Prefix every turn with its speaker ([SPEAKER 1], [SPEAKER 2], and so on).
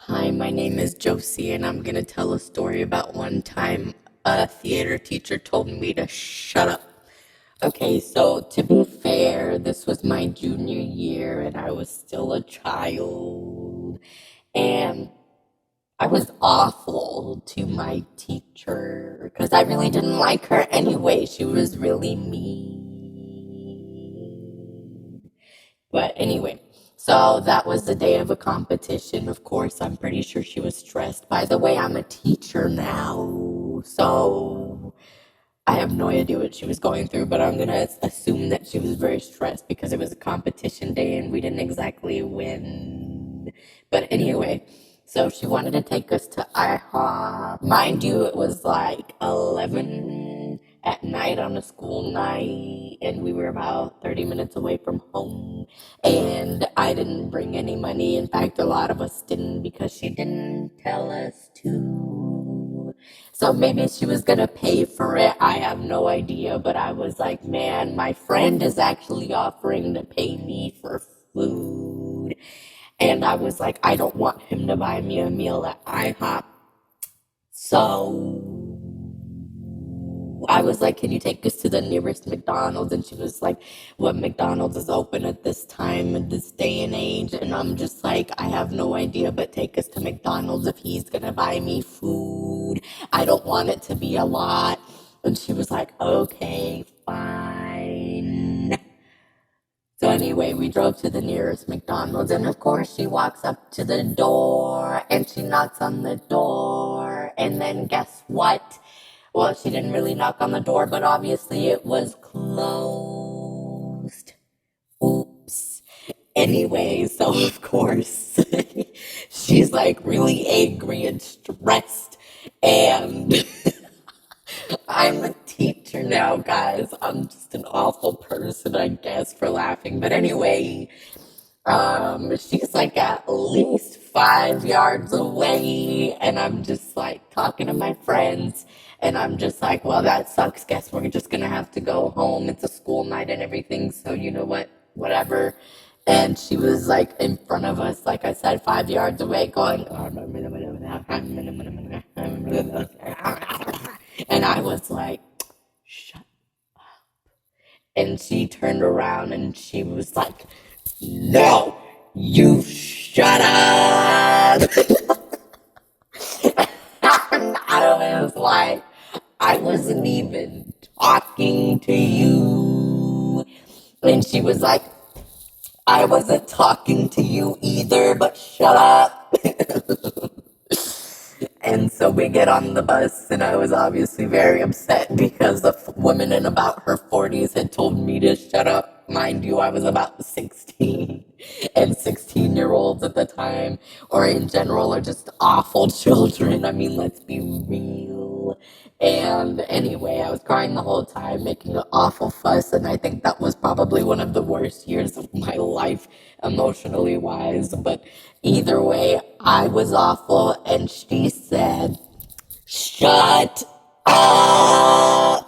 [SPEAKER 1] Hi, my name is Josie, and I'm gonna tell a story about one time a theater teacher told me to shut up. Okay, so to be fair, this was my junior year, and I was still a child, and I was awful to my teacher because I really didn't like her anyway. She was really mean. But anyway, so that was the day of a competition. Of course, I'm pretty sure she was stressed. By the way, I'm a teacher now, so I have no idea what she was going through, but I'm gonna assume that she was very stressed because it was a competition day and we didn't exactly win. But anyway, so she wanted to take us to IHOP. Mind you, it was like 11 at night on a school night, and we were about 30 minutes away from home. And I didn't bring any money. In fact, a lot of us didn't because she didn't tell us to. So maybe she was gonna pay for it. I have no idea. But I was like, man, my friend is actually offering to pay me for food. And I was like, I don't want him to buy me a meal at IHOP. So I was like, can you take us to the nearest McDonald's? And she was like, what McDonald's is open at this time in this day and age? And I'm just like, I have no idea, but take us to McDonald's if he's gonna buy me food. I don't want it to be a lot. And she was like, okay, fine. So anyway, we drove to the nearest McDonald's, and of course she walks up to the door and she knocks on the door, and then guess what? Well, she didn't really knock on the door, but obviously it was closed. Oops. Anyway, so of course she's like really angry and stressed, and I'm a teacher now, guys. I'm just an awful person, I guess, for laughing. But anyway, she's like at least 5 yards away, and I'm just like talking to my friends, and I'm just like, well, that sucks. Guess we're just gonna have to go home. It's a school night and everything, so you know what? Whatever. And she was like in front of us, like I said, 5 yards away, going, and I was like, shut. And she turned around and she was like, no, you shut up. I was like, I wasn't even talking to you. And she was like, I wasn't talking to you either, but shut up. And so we get on the bus, and I was obviously very upset because the woman in about her 40s had told me to shut up. Mind you, I was about 16, and 16-year-olds at the time, or in general, are just awful children. I mean, let's be real. And anyway, I was crying the whole time, making an awful fuss, and I think that was probably one of the worst years of my life, emotionally wise. But either way, I was awful, and she said, shut up!